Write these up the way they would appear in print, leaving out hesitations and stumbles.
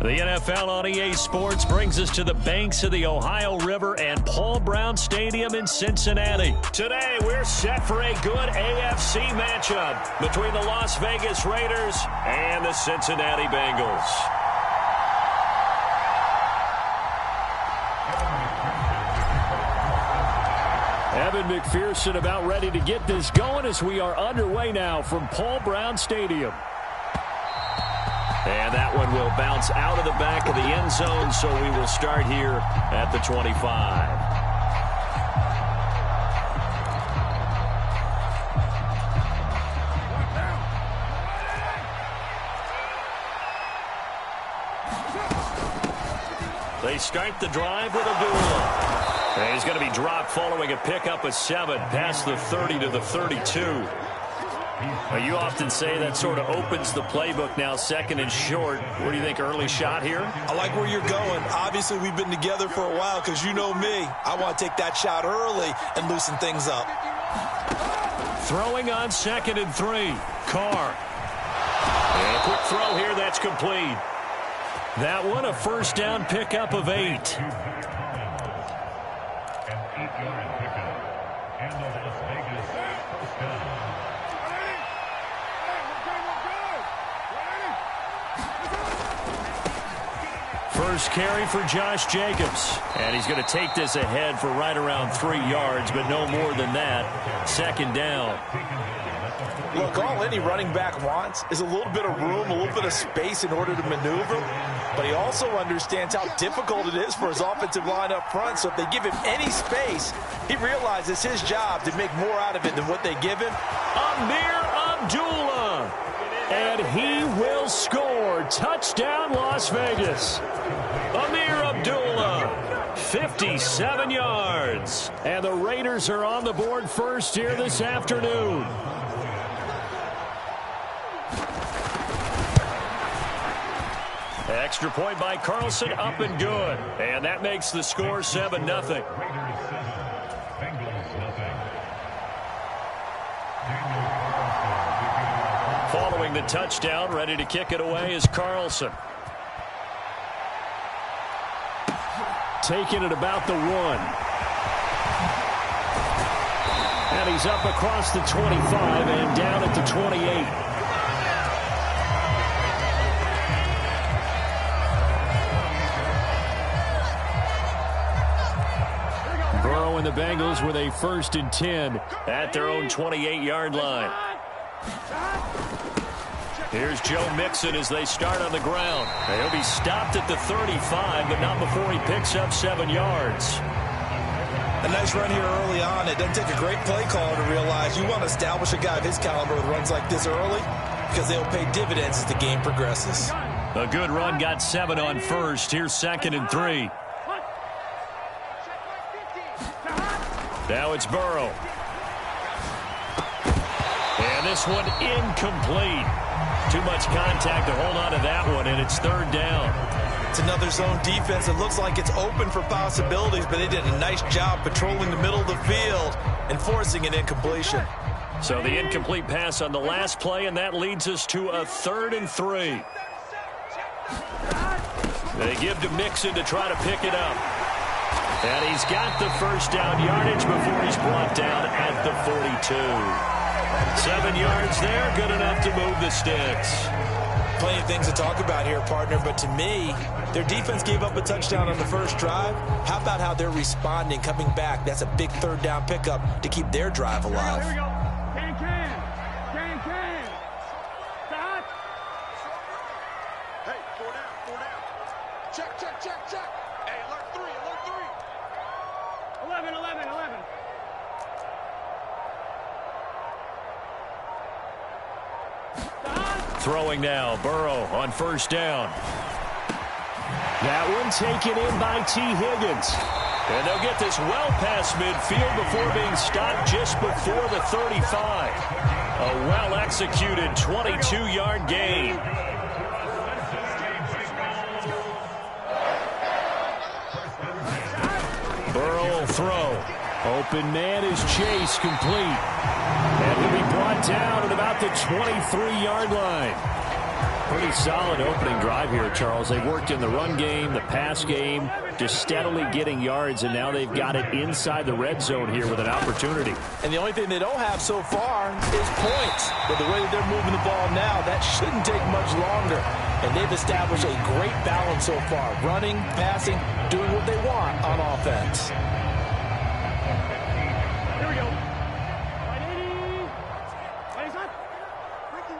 The NFL on EA Sports brings us to the banks of the Ohio River and Paul Brown Stadium in Cincinnati. Today, we're set for a good AFC matchup between the Las Vegas Raiders and the Cincinnati Bengals. Evan McPherson about ready to get this going as we are underway now from Paul Brown Stadium. And that one will bounce out of the back of the end zone, so we will start here at the 25. They start the drive with Abdullah. And he's going to be dropped following a pickup of 7 past the 30 to the 32. You often say that sort of opens the playbook now, second and short. What do you think, early shot here? I like where you're going. Obviously, we've been together for a while because you know me. I want to take that shot early and loosen things up. Throwing on 2nd and 3. Carr. And a quick throw here, that's complete. That one, a first down pickup of 8. First carry for Josh Jacobs. And he's going to take this ahead for right around 3 yards, but no more than that. 2nd down. Look, all any running back wants is a little bit of room, a little bit of space in order to maneuver. But he also understands how difficult it is for his offensive line up front. So if they give him any space, he realizes it's his job to make more out of it than what they give him. Amir Abdullah. And he will score. Touchdown, Las Vegas. Amir Abdullah, 57 yards. And the Raiders are on the board first here this afternoon. Extra point by Carlson, up and good. And that makes the score 7-0. Following the touchdown, ready to kick it away is Carlson. Taking it about the 1. And he's up across the 25 and down at the 28. Burrow and the Bengals with a 1st and 10 at their own 28-yard line. Here's Joe Mixon as they start on the ground. He'll be stopped at the 35, but not before he picks up 7 yards. A nice run here early on. It doesn't take a great play caller to realize you want to establish a guy of his caliber with runs like this early because they'll pay dividends as the game progresses. A good run, got 7 on first. Here's 2nd and 3. Now it's Burrow. And this one incomplete. Too much contact to hold on to that one, and it's 3rd down. It's another zone defense. It looks like it's open for possibilities, but they did a nice job patrolling the middle of the field and forcing an incompletion. So the incomplete pass on the last play, and that leads us to a 3rd and 3. They give to Mixon to try to pick it up. And he's got the first down yardage before he's brought down at the 42. 7 yards there, good enough to move the sticks. Plenty of things to talk about here, partner, but to me, their defense gave up a touchdown on the first drive. How about how they're responding, coming back? That's a big 3rd down pickup to keep their drive alive. Here we go. Can. Stop. Hey, 4 down. Check. Hey, alert 3. 11. Throwing now, Burrow on 1st down. That one taken in by T. Higgins. And they'll get this well past midfield before being stopped just before the 35. A well-executed 22-yard gain. Burrow will throw. Open man is Chase, complete. And he'll be brought down at about the 23-yard line. Pretty solid opening drive here, Charles. They've worked in the run game, the pass game, just steadily getting yards, and now they've got it inside the red zone here with an opportunity. And the only thing they don't have so far is points. But the way that they're moving the ball now, that shouldn't take much longer. And they've established a great balance so far. Running, passing, doing what they want on offense. Here we go. 180. What is that? Ricky.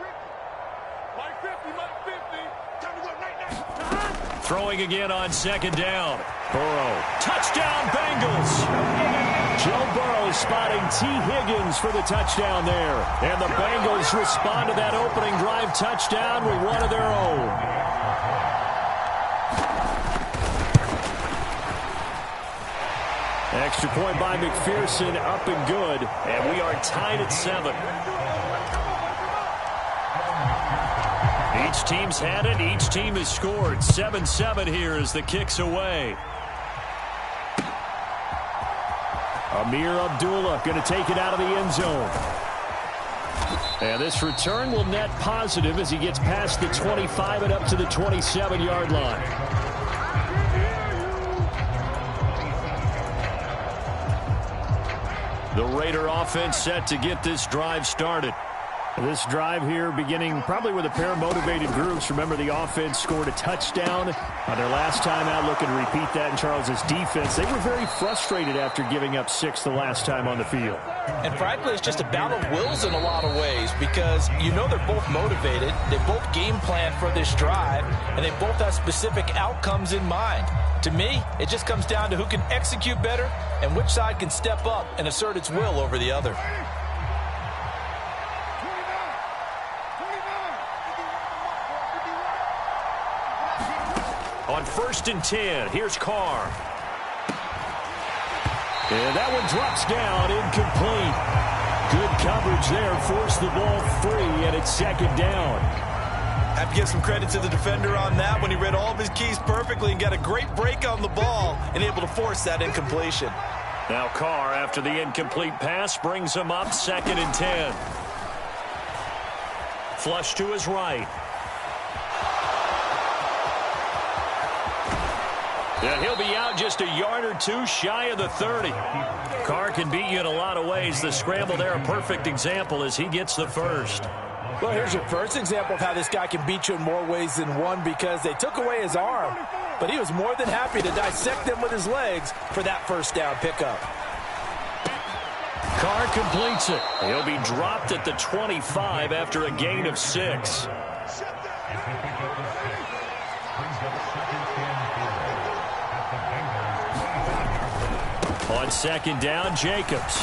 Mike 50, Mike 50. Time to go right now. Throwing again on second down. Burrow. Touchdown, Bengals. Joe Burrow spotting T. Higgins for the touchdown there. And the Bengals respond to that opening drive touchdown with one of their own. Extra point by McPherson, up and good. And we are tied at 7. Each team's had it. Each team has scored. 7-7 here as the kick's away. Amir Abdullah going to take it out of the end zone. And this return will net positive as he gets past the 25 and up to the 27-yard line. The Raider offense set to get this drive started. This drive here beginning probably with a pair of motivated groups. Remember, the offense scored a touchdown on their last time out. Looking to repeat that in Charles's defense. They were very frustrated after giving up 6 the last time on the field. And frankly, it's just a battle of wills in a lot of ways because you know they're both motivated. They both game plan for this drive, and they both have specific outcomes in mind. To me, it just comes down to who can execute better and which side can step up and assert its will over the other. On 1st and 10, here's Carr. And that one drops down, incomplete. Good coverage there, forced the ball free, and it's 2nd down. Have to give some credit to the defender on that when he read all of his keys perfectly and got a great break on the ball and able to force that incompletion. Now Carr, after the incomplete pass, brings him up 2nd and 10. Flush to his right. And he'll be out just a yard or two shy of the 30. Carr can beat you in a lot of ways. The scramble there, a perfect example as he gets the first. Well, here's your first example of how this guy can beat you in more ways than one because they took away his arm. But he was more than happy to dissect them with his legs for that first down pickup. Carr completes it. He'll be dropped at the 25 after a gain of 6. On 2nd down, Jacobs.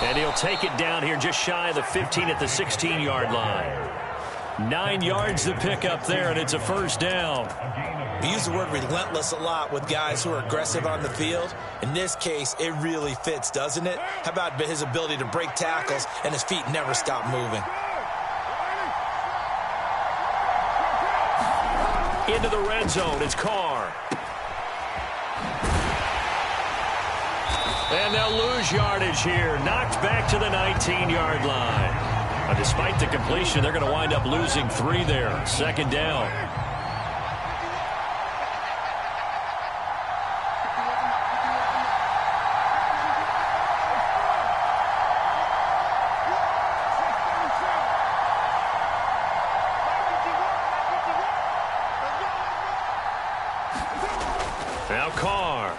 And he'll take it down here just shy of the 15 at the 16-yard line. 9 yards to pick up there, and it's a 1st down. We use the word relentless a lot with guys who are aggressive on the field. In this case, it really fits, doesn't it? How about his ability to break tackles and his feet never stop moving? Into the red zone, it's Carr. And they'll lose yardage here. Knocked back to the 19-yard line. Despite the completion, they're going to wind up losing 3 there. 2nd down. Now Carr.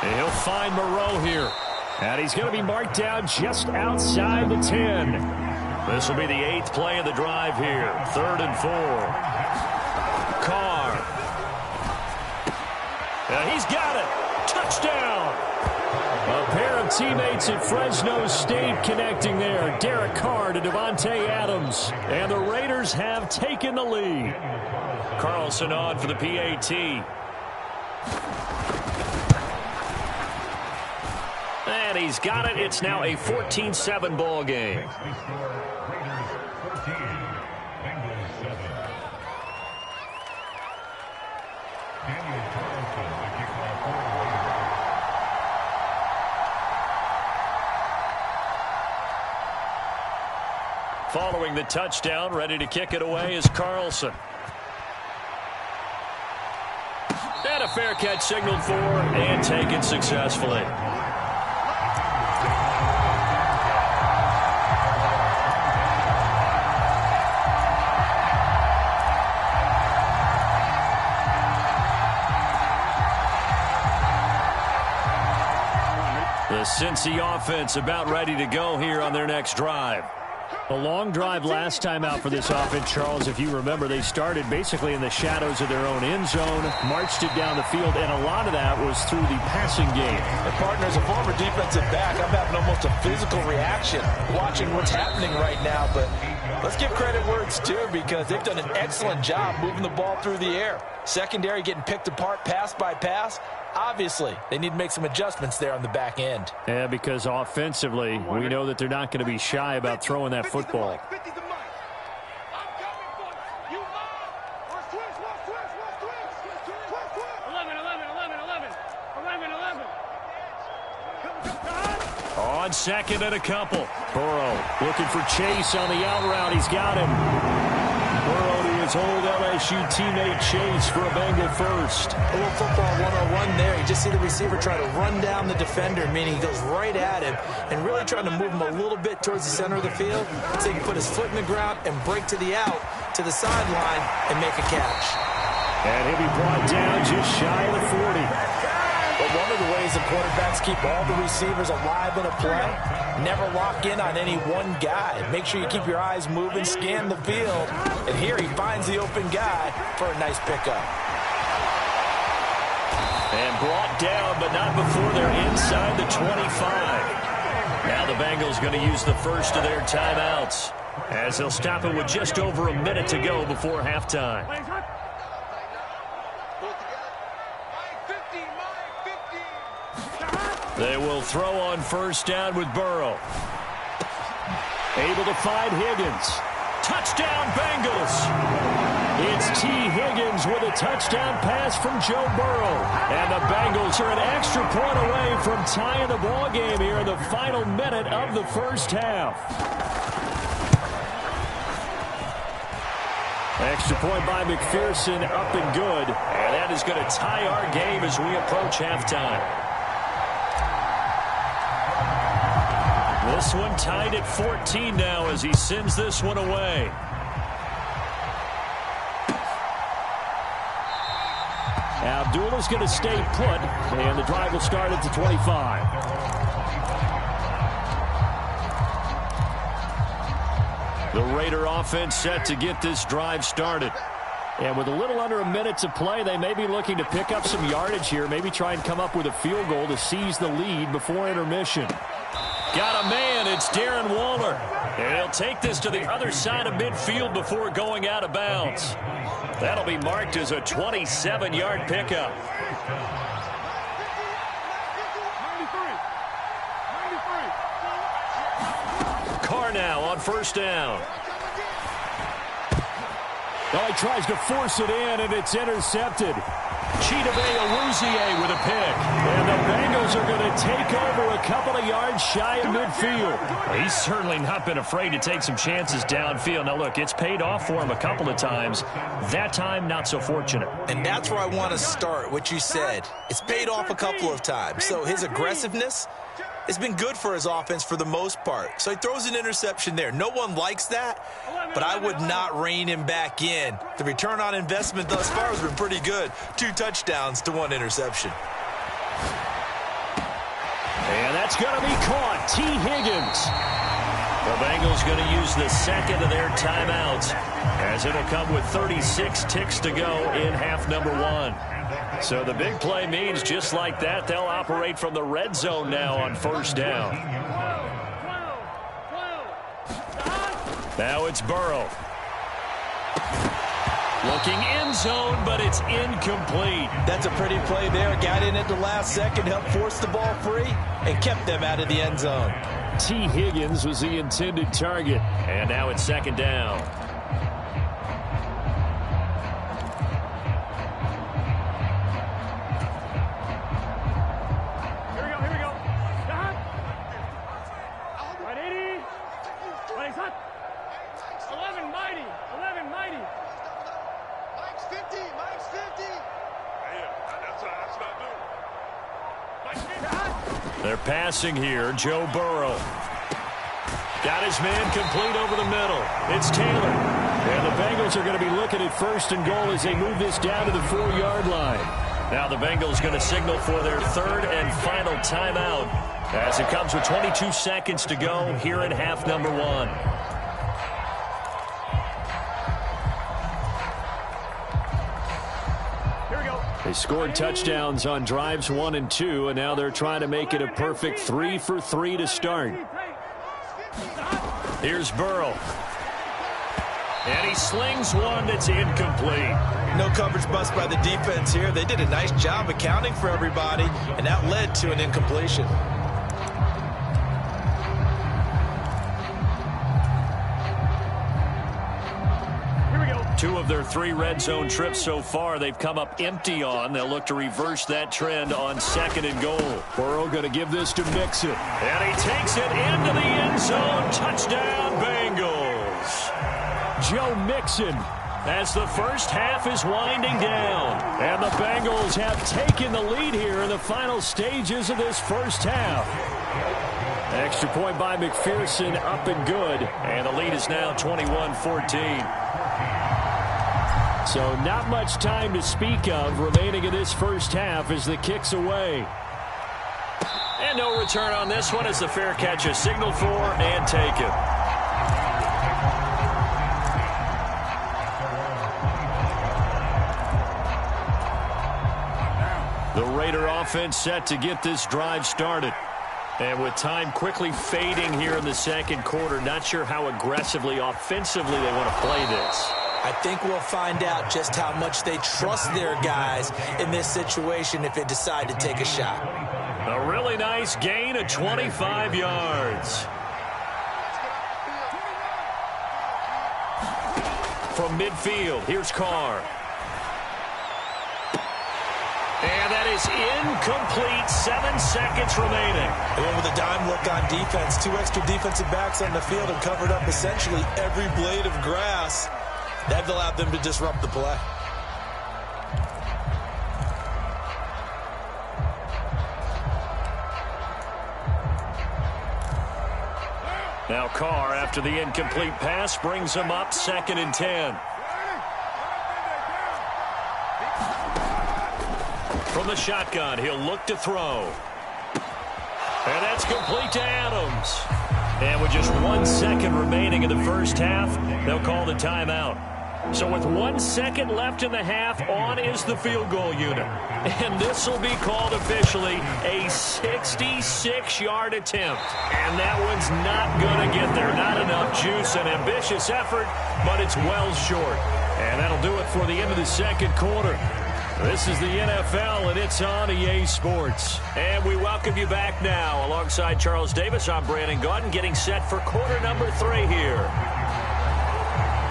And he'll find Moreau here. And he's going to be marked down just outside the 10. This will be the 8th play of the drive here. 3rd and 4. Carr. And he's got it. Touchdown. A pair of teammates at Fresno State connecting there. Derek Carr to Devontae Adams. And the Raiders have taken the lead. Carlson on for the PAT. And he's got it. It's now a 14-7 ball game. Following the touchdown, ready to kick it away is Carlson. And a fair catch signaled for and taken successfully. The Cincy offense about ready to go here on their next drive. A long drive last time out for this offense, Charles. If you remember, they started basically in the shadows of their own end zone, marched it down the field, and a lot of that was through the passing game. And partner, as a former defensive back, I'm having almost a physical reaction watching what's happening right now. But let's give credit where it's due, because they've done an excellent job moving the ball through the air. Secondary getting picked apart pass by pass. Obviously, they need to make some adjustments there on the back end. Yeah, because offensively, we know that they're not going to be shy about throwing that football. 11. On second and a couple. Burrow looking for Chase on the out route. He's got him. Burrow to his old LSU teammate Chase for a Bengal first. A little football 101 there. You just see the receiver try to run down the defender, meaning he goes right at him and really trying to move him a little bit towards the center of the field so he can put his foot in the ground and break to the out, to the sideline, and make a catch. And he'll be brought down just shy of the 40. But one of the ways the quarterbacks keep all the receivers alive in a play, never lock in on any one guy. Make sure you keep your eyes moving, scan the field, and here he finds the open guy for a nice pickup. And brought down, but not before they're inside the 25. Now the Bengals going to use the first of their timeouts, as they'll stop it with just over a minute to go before halftime. They will throw on first down with Burrow. Able to find Higgins. Touchdown, Bengals. It's T. Higgins with a touchdown pass from Joe Burrow. And the Bengals are an extra point away from tying the ball game here in the final minute of the first half. Extra point by McPherson, up and good. And that is going to tie our game as we approach halftime. This one tied at 14 now as he sends this one away. Abdullah's going to stay put, and the drive will start at the 25. The Raider offense set to get this drive started. And with a little under a minute to play, they may be looking to pick up some yardage here, maybe try and come up with a field goal to seize the lead before intermission. Got a man, it's Darren Waller. And he'll take this to the other side of midfield before going out of bounds. That'll be marked as a 27-yard pickup. 93. Carr now on first down. Oh, he tries to force it in, and it's intercepted. Chidobe Awuzie with a pick. And the Bengals are going to take over a couple of yards shy of midfield. Well, he's certainly not been afraid to take some chances downfield. Now, look, it's paid off for him a couple of times. That time, not so fortunate. And that's where I want to start, what you said. It's paid off a couple of times. So his aggressiveness has been good for his offense for the most part. So he throws an interception there. No one likes that, but I would not rein him back in. The return on investment thus far has been pretty good. 2 touchdowns to 1 interception. And that's going to be caught. T. Higgins. The Bengals going to use the second of their timeouts, as it'll come with 36 ticks to go in half number 1. So the big play means just like that, they'll operate from the red zone now on first down. Now it's Burrow. Looking end zone, but it's incomplete. That's a pretty play there. Got in at the last second, helped force the ball free, and kept them out of the end zone. T. Higgins was the intended target. And now it's second down. Here we go. Right 80. Right, hot. They're passing here. Joe Burrow. Got his man complete over the middle. It's Taylor. And the Bengals are going to be looking at 1st and goal as they move this down to the 4-yard line. Now the Bengals going to signal for their 3rd and final timeout as it comes with 22 seconds to go here in half number 1. They scored touchdowns on drives 1 and 2, and now they're trying to make it a perfect 3 for 3 to start. Here's Burrow. And he slings one that's incomplete. No coverage bust by the defense here. They did a nice job accounting for everybody, and that led to an incompletion. Two of their 3 red zone trips so far, they've come up empty on. They'll look to reverse that trend on 2nd and goal. Burrow going to give this to Mixon. And he takes it into the end zone. Touchdown, Bengals. Joe Mixon as the first half is winding down. And the Bengals have taken the lead here in the final stages of this first half. Extra point by McPherson, up and good. And the lead is now 21-14. So not much time to speak of remaining in this first half as the kick's away. And no return on this one as the fair catch is signaled for and taken. The Raider offense set to get this drive started. And with time quickly fading here in the 2nd quarter, not sure how aggressively, offensively they want to play this. I think we'll find out just how much they trust their guys in this situation if they decide to take a shot. A really nice gain of 25 yards. From midfield, here's Carr. And that is incomplete. 7 seconds remaining. They went with a dime look on defense. 2 extra defensive backs on the field and covered up essentially every blade of grass. That allowed them to disrupt the play. Now Carr, after the incomplete pass, brings him up 2nd and 10. From the shotgun, he'll look to throw. And that's complete to Adams. And with just 1 second remaining in the first half, they'll call the timeout. So with 1 second left in the half, on is the field goal unit. And this will be called officially a 66-yard attempt. And that one's not going to get there. Not enough juice, an ambitious effort, but it's well short. And that'll do it for the end of the 2nd quarter. This is the NFL, and it's on EA Sports. And we welcome you back now. Alongside Charles Davis, I'm Brandon Gaudin, getting set for quarter number 3 here.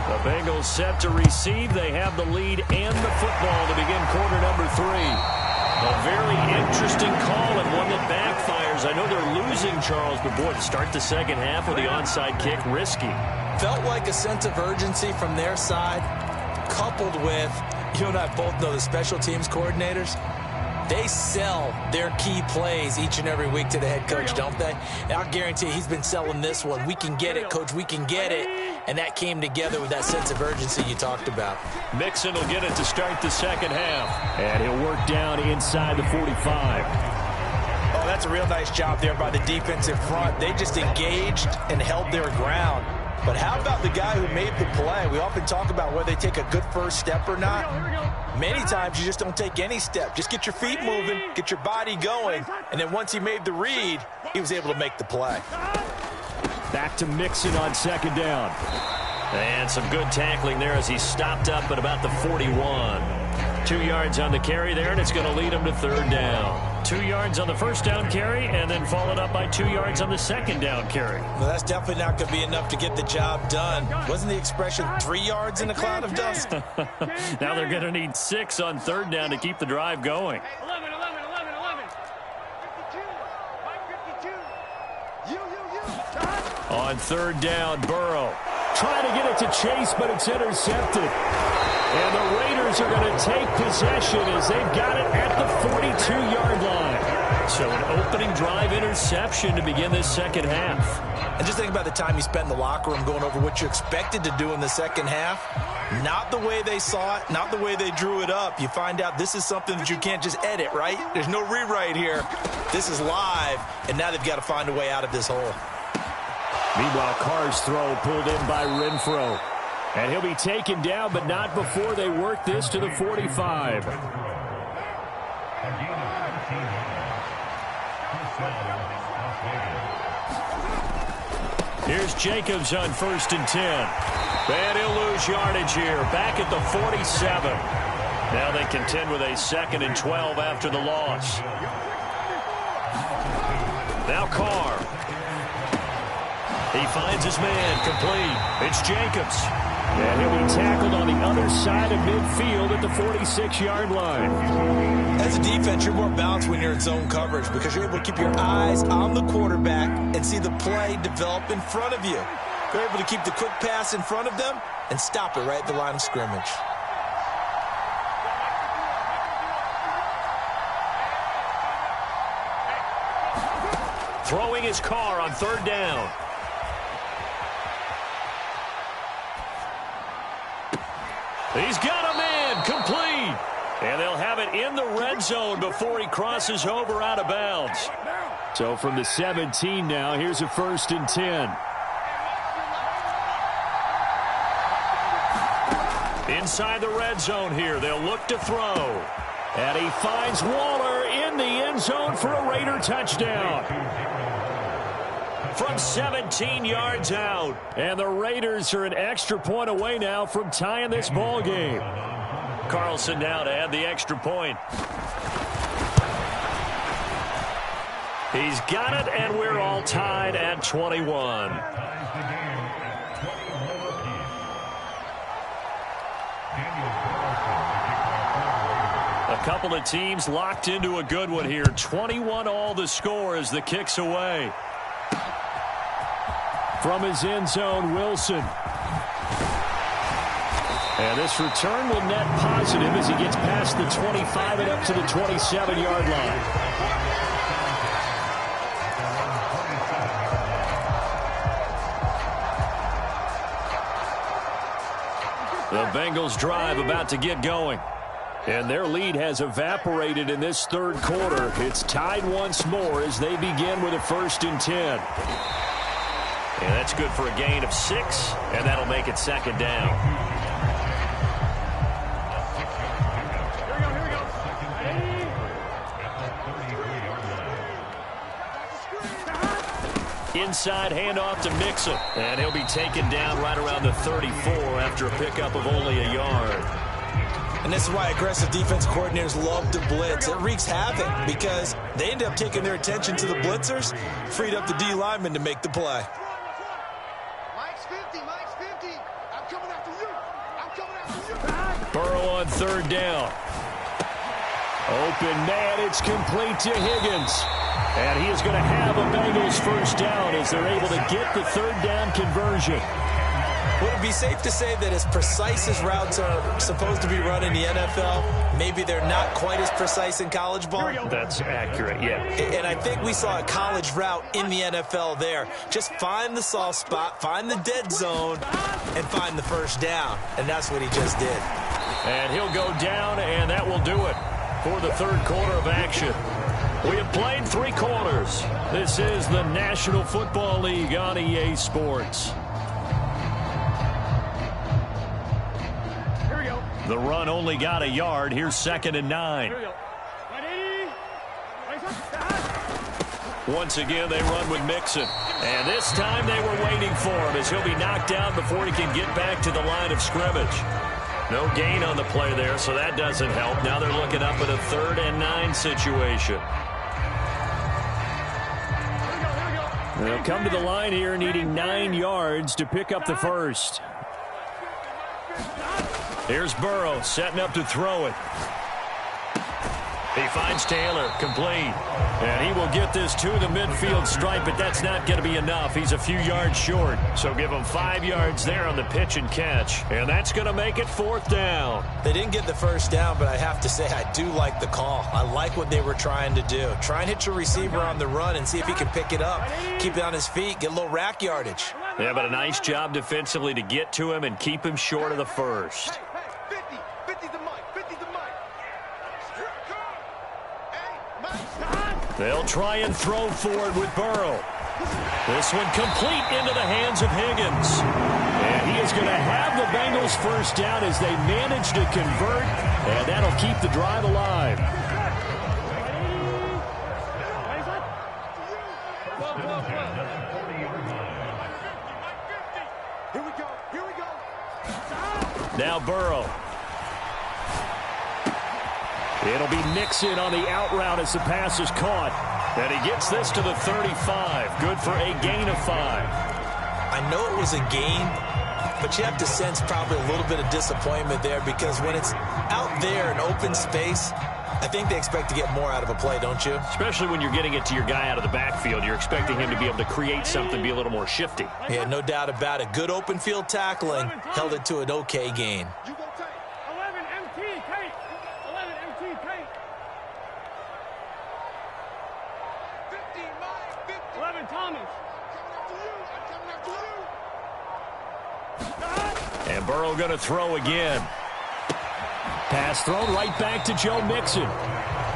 The Bengals set to receive. They have the lead and the football to begin quarter number 3. A very interesting call and one that backfires. I know they're losing, Charles, but boy, to start the 2nd half with the onside kick, risky. Felt like a sense of urgency from their side, coupled with, you and I both know the special teams coordinators, they sell their key plays each and every week to the head coach, don't they? And I'll guarantee he's been selling this one. We can get it, coach, we can get it. And that came together with that sense of urgency you talked about. Mixon will get it to start the 2nd half. And he'll work down inside the 45. Oh, that's a real nice job there by the defensive front. They just engaged and held their ground. But how about the guy who made the play? We often talk about whether they take a good first step or not. Many times you just don't take any step. Just get your feet moving, get your body going, and then once he made the read, he was able to make the play. Back to Mixon on 2nd down. And some good tackling there as he stopped up at about the 41. 2 yards on the carry there, and it's going to lead him to 3rd down. 2 yards on the first down carry, and then followed up by 2 yards on the 2nd down carry. Well, that's definitely not going to be enough to get the job done. Wasn't the expression 3 yards in a cloud of dust? Now they're going to need 6 on 3rd down to keep the drive going. 11, 11, 11, 11. 52, 552. On 3rd down, Burrow trying to get it to Chase, but it's intercepted. And the Raiders are going to take possession as they've got it at the 42-yard line. So an opening drive interception to begin this second half. And just think about the time you spent in the locker room going over what you expected to do in the second half. Not the way they saw it, not the way they drew it up. You find out this is something that you can't just edit, right? There's no rewrite here. This is live, and now they've got to find a way out of this hole. Meanwhile, Carr's throw pulled in by Renfro. And he'll be taken down, but not before they work this to the 45. Here's Jacobs on 1st and 10. And he'll lose yardage here. Back at the 47. Now they contend with a 2nd and 12 after the loss. Now Carr. He finds his man complete. It's Jacobs. And he'll be tackled on the other side of midfield at the 46-yard line. As a defense, you're more balanced when you're in zone coverage because you're able to keep your eyes on the quarterback and see the play develop in front of you. You're able to keep the quick pass in front of them and stop it right at the line of scrimmage. Throwing his car on 3rd down. He's got a man complete. And they'll have it in the red zone before he crosses over out of bounds. So from the 17 now, here's a 1st and 10. Inside the red zone here, they'll look to throw. And he finds Waller in the end zone for a Raider touchdown. From 17 yards out. And the Raiders are an extra point away now from tying this ball game. Carlson now to add the extra point. He's got it, and we're all tied at 21. A couple of teams locked into a good one here. 21 all the score as the kick's away. From his end zone, Wilson. And this return will net positive as he gets past the 25 and up to the 27-yard line. The Bengals drive about to get going. And their lead has evaporated in this 3rd quarter. It's tied once more as they begin with a 1st and 10. And that's good for a gain of 6, and that'll make it 2nd down. Inside handoff to Mixon. And he'll be taken down right around the 34 after a pickup of only a yard. And this is why aggressive defense coordinators love to blitz. It wreaks havoc because they end up taking their attention to the blitzers, freed up the D lineman to make the play. Burrow on 3rd down. Open man, it's complete to Higgins. And he is going to have a Bengals 1st down as they're able to get the 3rd down conversion. Would it be safe to say that as precise as routes are supposed to be run in the NFL, maybe they're not quite as precise in college ball? That's accurate, yeah. And I think we saw a college route in the NFL there. Just find the soft spot, find the dead zone, and find the 1st down. And that's what he just did. And he'll go down, and that will do it for the 3rd quarter of action. We have played 3 quarters. This is the National Football League on EA Sports. Here we go. The run only got a yard. Here's 2nd and 9. Here we go. Once again, they run with Mixon. And this time they were waiting for him as he'll be knocked down before he can get back to the line of scrimmage. No gain on the play there, so that doesn't help. Now they're looking up at a 3rd and 9 situation. They'll come to the line here needing 9 yards to pick up the 1st. Here's Burrow setting up to throw it. He finds Taylor, complete. And he will get this to the midfield stripe, but that's not going to be enough. He's a few yards short. So give him 5 yards there on the pitch and catch. And that's going to make it 4th down. They didn't get the first down, but I have to say I do like the call. I like what they were trying to do. Try and hit your receiver on the run and see if he can pick it up. Keep it on his feet, get a little rack yardage. Yeah, but a nice job defensively to get to him and keep him short of the first. They'll try and throw forward with Burrow. This one complete into the hands of Higgins. And he is going to have the Bengals first down as they manage to convert, and that'll keep the drive alive. Here we go. Now Burrow. It'll be Nixon on the out route as the pass is caught. And he gets this to the 35. Good for a gain of 5. I know it was a gain, but you have to sense probably a little bit of disappointment there because when it's out there in open space, I think they expect to get more out of a play, don't you? Especially when you're getting it to your guy out of the backfield. You're expecting him to be able to create something, be a little more shifty. Yeah, no doubt about it. Good open field tackling. Held it to an okay gain. 11 MT, Kate. 11 MT, Kate. 15, Mike. 15. 11 Thomas. And Burrow going to throw again. Pass thrown right back to Joe Mixon.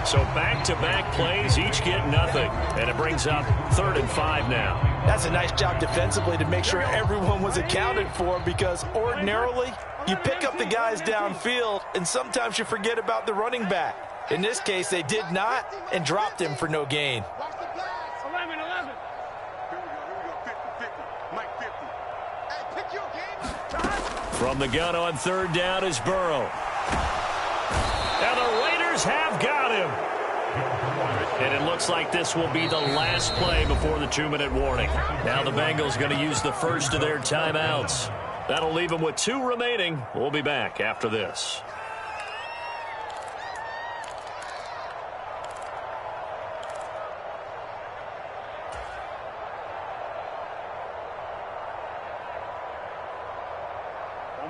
So back-to-back plays, each get nothing. And it brings up 3rd and 5 now. That's a nice job defensively to make sure everyone was accounted for because ordinarily you pick up the guys downfield and sometimes you forget about the running back. In this case, they did not and dropped him for no gain. 11. Here we go. 50. Mike 50. Hey, pick your game. From the gun on 3rd down is Burrow. And the Raiders have got him. And it looks like this will be the last play before the 2-minute warning. Now the Bengals going to use the first of their timeouts. That'll leave them with 2 remaining. We'll be back after this.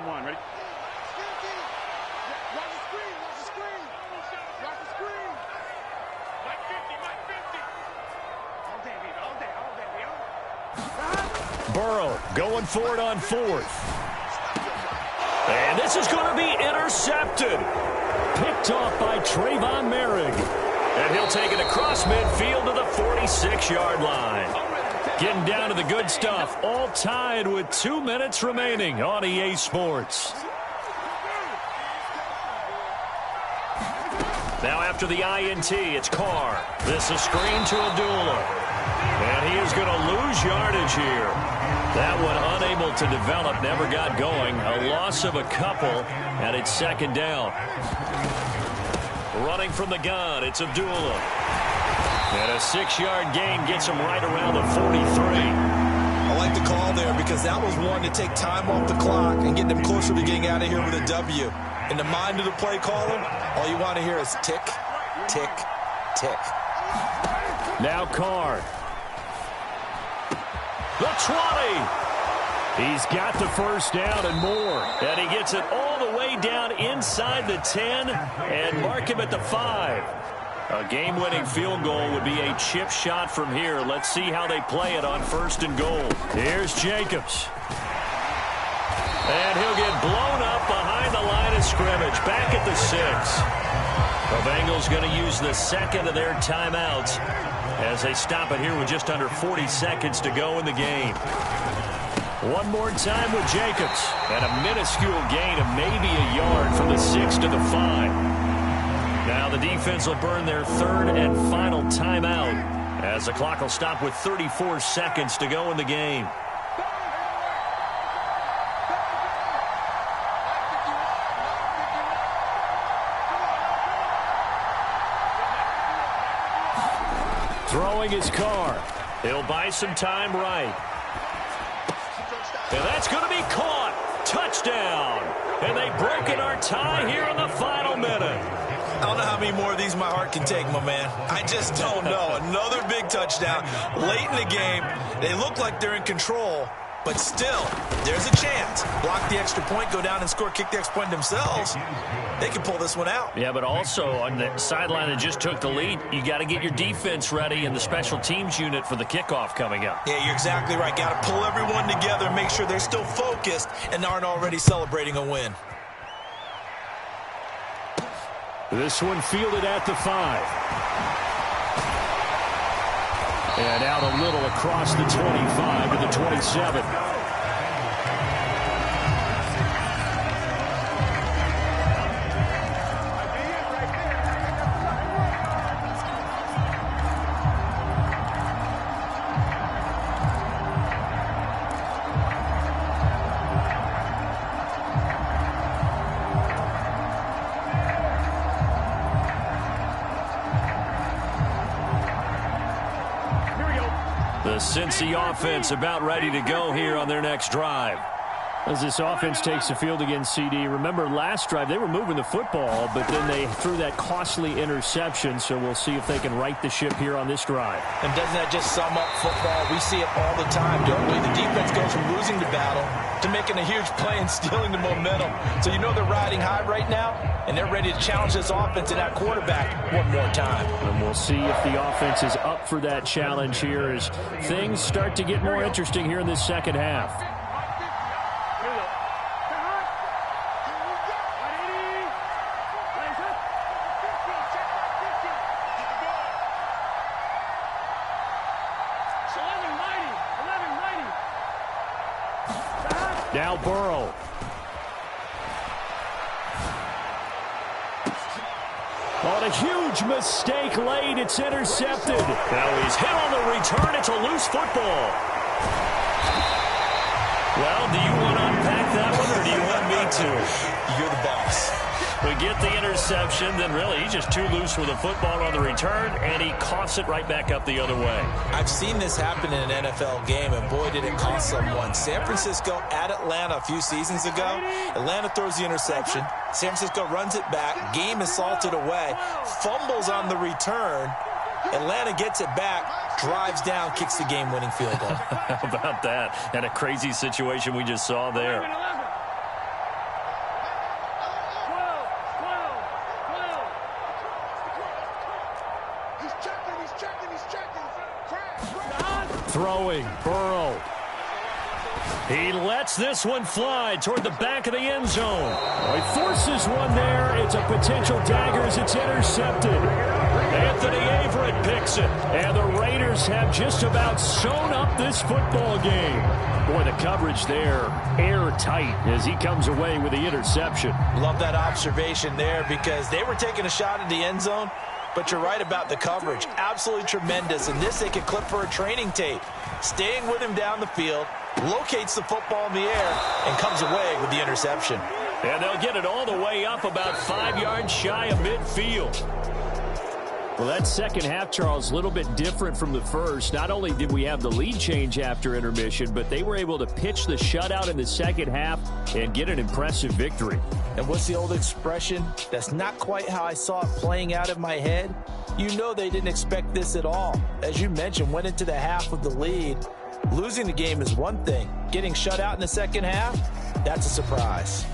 One, ready? Burrow going for it on 4th. And this is going to be intercepted. Picked off by Trayvon Merrick. And he'll take it across midfield to the 46-yard line. Getting down to the good stuff. All tied with 2 minutes remaining on EA Sports. Now after the INT, it's Carr. This is screen to Abdullah. And he is going to lose yardage here. That one unable to develop, never got going. A loss of a couple, and it's 2nd down. Running from the gun, it's Abdullah. And a 6-yard gain gets him right around the 43. I like the call there because that was one to take time off the clock and get them closer to getting out of here with a W. In the mind of the play caller, all you want to hear is tick, tick, tick. Now Carr. The 20. He's got the first down and more. And he gets it all the way down inside the 10 and mark him at the 5. A game-winning field goal would be a chip shot from here. Let's see how they play it on 1st and goal. Here's Jacobs. And he'll get blown up behind the line of scrimmage. Back at the 6. The Bengals going to use the 2nd of their timeouts as they stop it here with just under 40 seconds to go in the game. One more time with Jacobs. And a minuscule gain of maybe a yard from the 6 to the 5. Now the defense will burn their 3rd and final timeout as the clock will stop with 34 seconds to go in the game. Throwing his Carr. He'll buy some time right. And that's going to be caught. Touchdown. And they've broken our tie here in the final minute. I don't know how many more of these my heart can take, my man. I just don't know. Another big touchdown late in the game. They look like they're in control, but still, there's a chance. Block the extra point, go down and score, kick the extra point themselves. They can pull this one out. Yeah, but also on the sideline that just took the lead, you got to get your defense ready and the special teams unit for the kickoff coming up. Yeah, you're exactly right. Got to pull everyone together and make sure they're still focused and aren't already celebrating a win. This one fielded at the 5. And out a little across the 25 to the 27. The Cincy offense about ready to go here on their next drive. As this offense takes the field against CD, remember last drive they were moving the football, but then they threw that costly interception, so we'll see if they can right the ship here on this drive. And doesn't that just sum up football? We see it all the time, don't we? The defense goes from losing the battle to making a huge play and stealing the momentum. So you know they're riding high right now, and they're ready to challenge this offense and that quarterback one more time. And we'll see if the offense is up for that challenge here as things start to get more interesting here in this second half. Now Burrow. On a huge mistake late, it's intercepted. Now he's hit on the return. It's a loose football. Well, do you want to unpack that one, or do you want me to? You're the boss. We get the interception, then really he's just too loose with the football on the return, and he coughs it right back up the other way. I've seen this happen in an NFL game, and boy, did it cost someone. San Francisco at Atlanta a few seasons ago. Atlanta throws the interception. San Francisco runs it back. Game is salted away. Fumbles on the return. Atlanta gets it back, drives down, kicks the game-winning field goal. How about that? And a crazy situation we just saw there. Throwing, Burrow. He lets this one fly toward the back of the end zone. He forces one there. It's a potential dagger as it's intercepted. Anthony Averett picks it. And the Raiders have just about sewn up this football game. Boy, the coverage there, airtight as he comes away with the interception. Love that observation there because they were taking a shot at the end zone. But you're right about the coverage. Absolutely tremendous. And this they can clip for a training tape. Staying with him down the field, locates the football in the air, and comes away with the interception. And they'll get it all the way up about 5 yards shy of midfield. Well, that second half, Charles, a little bit different from the first. Not only did we have the lead change after intermission, but they were able to pitch the shutout in the second half and get an impressive victory. And what's the old expression? That's not quite how I saw it playing out in my head. You know they didn't expect this at all. As you mentioned, went into the half with the lead. Losing the game is one thing. Getting shut out in the second half, that's a surprise.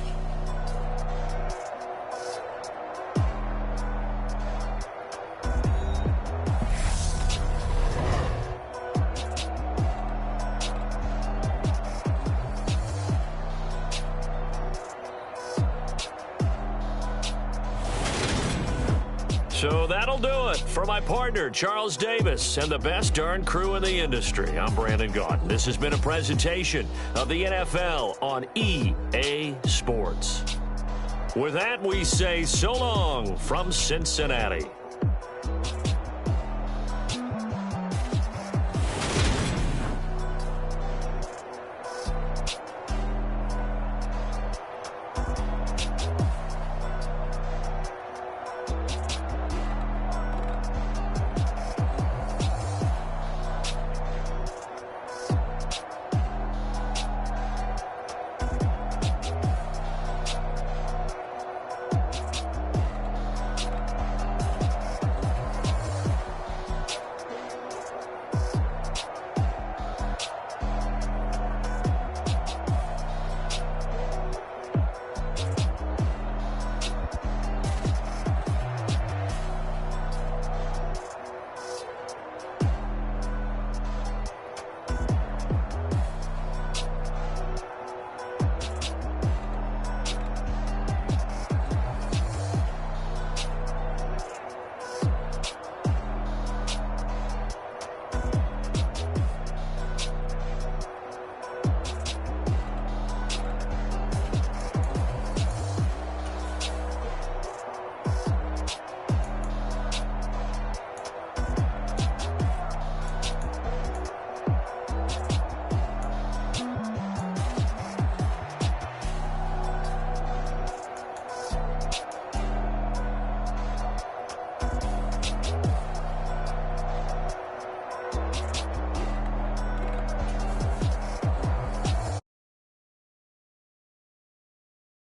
So that'll do it for my partner, Charles Davis, and the best darn crew in the industry. I'm Brandon Gaudin. This has been a presentation of the NFL on EA Sports. With that, we say so long from Cincinnati.